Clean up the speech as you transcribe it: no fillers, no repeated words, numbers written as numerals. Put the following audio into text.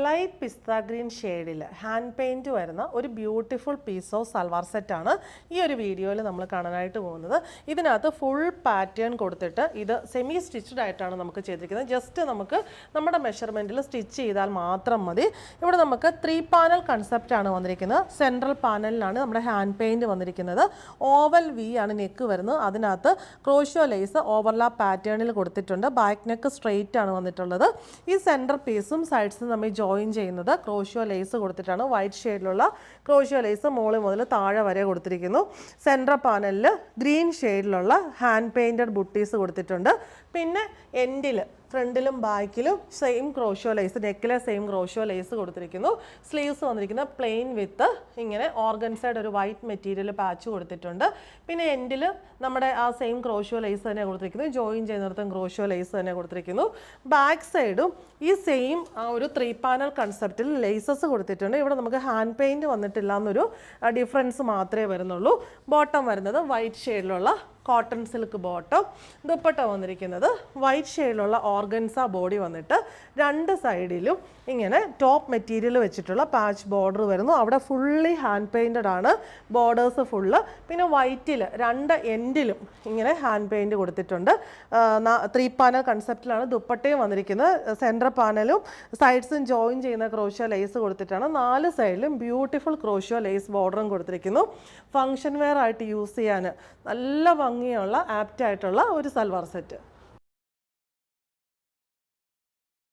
Light പിസ്ത green ഷെയ്ഡിൽ hand paint വരുന്ന ഒരു ബ്യൂട്ടിഫുൾ പീസ് ഓഫ് സൽവാർ സെറ്റാണ് ഈ ഒരു വീഡിയോയിൽ നമ്മൾ കാണാനായിട്ട് പോകുന്നത്. ഇതിനകത്ത് ഫുൾ പാറ്റേൺ കൊടുത്തിട്ട് ഇത് സെമി സ്റ്റിച്ച്ഡ് ആയിട്ടാണ് നമുക്ക് ചെയ്തിരിക്കുന്നത്. ജസ്റ്റ് നമുക്ക് നമ്മുടെ മെഷർമെൻറ്റിൽ സ്റ്റിച്ച് ചെയ്താൽ മാത്രം മതി. ഇവിടെ നമുക്ക് 3 പാനൽ കൺസെപ്റ്റാണ് വന്നിരിക്കുന്നത്. സെൻട്രൽ പാനലിലാണ് നമ്മുടെ ഹാൻഡ് പെയിൻറ്റ് വന്നിരിക്കുന്നത്. ഓവൽ വി ആണ് നെക്ക് വരുന്നത്. അതിനകത്ത് ക്രോഷ്യോ ലേസ് ഓവർലാപ്പ് പാറ്റേണിൽ കൊടുത്തിട്ടുണ്ട്. ബാക്ക് നെക്ക് സ്ട്രെയിറ്റ് ആണ് വന്നിട്ടുള്ളത്. ഈ സെൻറ്റർ പീസും സൈഡ്സും നമ്മൾ ജോയിൻ ചെയ്യുന്നത് ക്രോഷ്യോ ലേസ് കൊടുത്തിട്ടാണ്. വൈറ്റ് ഷെയ്ഡിലുള്ള ക്രോഷ്യോ ലേസ് മുകളിൽ മുതൽ താഴെ വരെ കൊടുത്തിരിക്കുന്നു. സെൻട്രൽ പാനലിൽ ഗ്രീൻ ഷെയ്ഡിലുള്ള ഹാൻഡ് പെയിൻറ്റഡ് ബുട്ടീസ് കൊടുത്തിട്ടുണ്ട്. പിന്നെ എൻഡിൽ ഫ്രണ്ടിലും ബാക്കിലും സെയിം ക്രോഷ്യോ ലേസ്, നെക്കിലെ സെയിം ക്രോഷ്യോ ലേസ് കൊടുത്തിരിക്കുന്നു. സ്ലീവ്സ് വന്നിരിക്കുന്നത് പ്ലെയിൻ വിത്ത് ഇങ്ങനെ ഓർഗൻസൈഡ് ഒരു വൈറ്റ് മെറ്റീരിയൽ പാച്ച് കൊടുത്തിട്ടുണ്ട്. പിന്നെ എൻഡിൽ നമ്മുടെ ആ സെയിം ക്രോഷ്യോ ലേസ് തന്നെ കൊടുത്തിരിക്കുന്നു. ജോയിൻ ചെയ്യുന്നിടത്തും ക്രോഷ്യോ ലേസ് തന്നെ കൊടുത്തിരിക്കുന്നു. ബാക്ക് സൈഡും ഈ സെയിം ആ ഒരു 3 പാനൽ കൺസെപ്റ്റിൽ ലേസസ് കൊടുത്തിട്ടുണ്ട്. ഇവിടെ നമുക്ക് ഹാൻഡ് പെയിൻറ്റ് വന്നിട്ടില്ല എന്നൊരു ഡിഫറൻസ് മാത്രമേ വരുന്നുള്ളൂ. ബോട്ടം വരുന്നത് വൈറ്റ് ഷെയ്ഡിലുള്ള കോട്ടൺ സിൽക്ക് ബോട്ടം. ദുപ്പട്ട വന്നിരിക്കുന്നത് വൈറ്റ് ഷെയ്ഡിലുള്ള ഓർഗൻസ ബോഡി വന്നിട്ട് 2 സൈഡിലും ഇങ്ങനെ ടോപ്പ് മെറ്റീരിയൽ വെച്ചിട്ടുള്ള പാച്ച് ബോർഡർ വരുന്നു. അവിടെ ഫുള്ളി ഹാൻഡ് പെയിൻറ്റഡ് ആണ് ബോർഡേഴ്സ് ഫുള്ള്. പിന്നെ വൈറ്റിൽ 2 എൻഡിലും ഇങ്ങനെ ഹാൻഡ് പെയിൻറ്റ് കൊടുത്തിട്ടുണ്ട്. 3 പാനൽ കൺസെപ്റ്റിലാണ് ദുപ്പട്ടയും വന്നിരിക്കുന്നത്. സെൻട്രൽ പാനലും സൈഡ്സും ജോയിൻ ചെയ്യുന്ന ക്രോഷ്യോ ലേസ് കൊടുത്തിട്ടാണ്. 4 സൈഡിലും ബ്യൂട്ടിഫുൾ ക്രോഷ്യോ ലേസ് ബോർഡറും കൊടുത്തിരിക്കുന്നു. ഫങ്ഷൻ വെയർ ആയിട്ട് യൂസ് ചെയ്യാൻ നല്ല ഭംഗിയുള്ള ആപ്റ്റ് ആയിട്ടുള്ള ഒരു സൽവാർ സെറ്റ്.